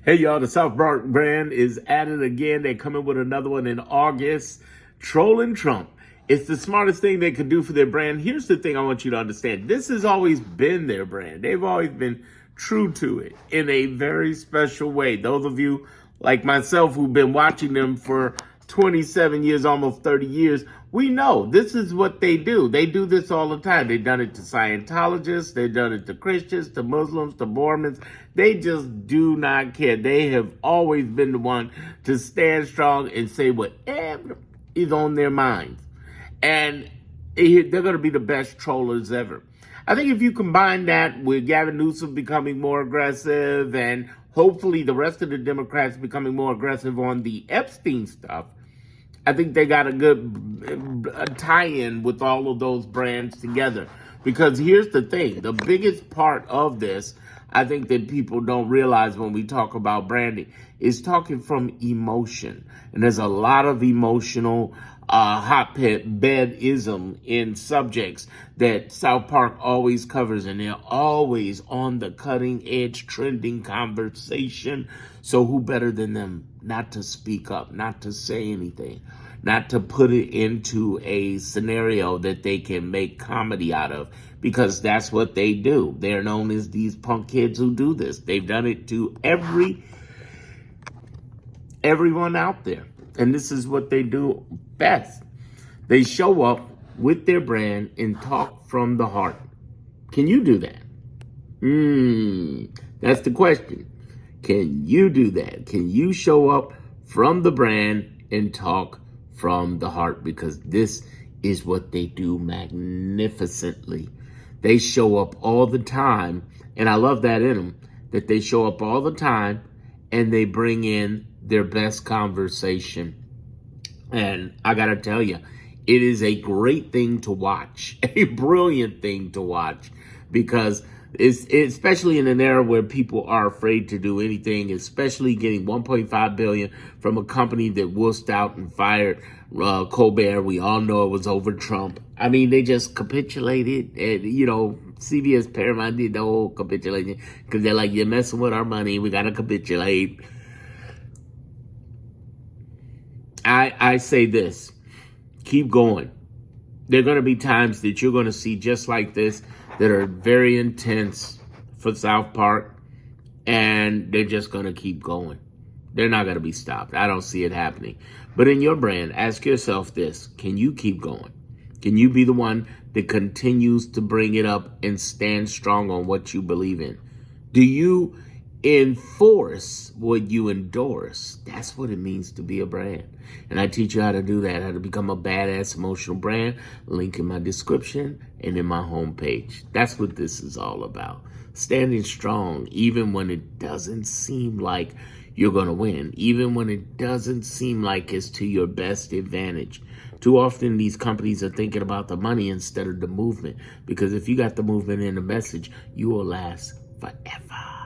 Hey y'all, the South Park brand is at it again. They're coming with another one in August. Trolling Trump. It's the smartest thing they could do for their brand. Here's the thing I want you to understand. This has always been their brand. They've always been true to it in a very special way. Those of you like myself who've been watching them for 27 years, almost 30 years, we know this is what they do. They do this all the time. They've done it to Scientologists. They've done it to Christians, to Muslims, to Mormons. They just do not care. They have always been the one to stand strong and say whatever is on their minds. And they're going to be the best trollers ever. I think if you combine that with Gavin Newsom becoming more aggressive and hopefully the rest of the Democrats becoming more aggressive on the Epstein stuff, I think they got a good tie-in with all of those brands together. Because here's the thing, the biggest part of this, I think that people don't realize when we talk about branding, is talking from emotion. And there's a lot of emotional hotbedism in subjects that South Park always covers, and they're always on the cutting edge, trending conversation. So who better than them not to speak up, not to say anything, not to put it into a scenario that they can make comedy out of, because that's what they do. They're known as these punk kids who do this. They've done it to everyone out there. And this is what they do best. They show up with their brand and talk from the heart. Can you do that? That's the question. Can you do that? Can you show up from the brand and talk from the heart? Because this is what they do magnificently. They show up all the time, and I love that in them, that they show up all the time and they bring in their best conversation. And I gotta tell you, it is a great thing to watch, a brilliant thing to watch, because it's especially in an era where people are afraid to do anything, especially getting $1.5 billion from a company that wussed out and fired Colbert. We all know it was over Trump. I mean, they just capitulated, and CBS Paramount did the whole capitulation because they're like, you're messing with our money, we gotta capitulate. I say this, keep going. There are going to be times that you're going to see just like this that are very intense for South Park, and they're just going to keep going. They're not going to be stopped. I don't see it happening. But in your brand, ask yourself this, can you keep going? Can you be the one that continues to bring it up and stand strong on what you believe in? Do you enforce what you endorse? That's what it means to be a brand. And I teach you how to do that, how to become a badass emotional brand. Link in my description and in my homepage. That's what this is all about. Standing strong, even when it doesn't seem like you're going to win, even when it doesn't seem like it's to your best advantage. Too often these companies are thinking about the money instead of the movement, because if you got the movement and the message, you will last forever.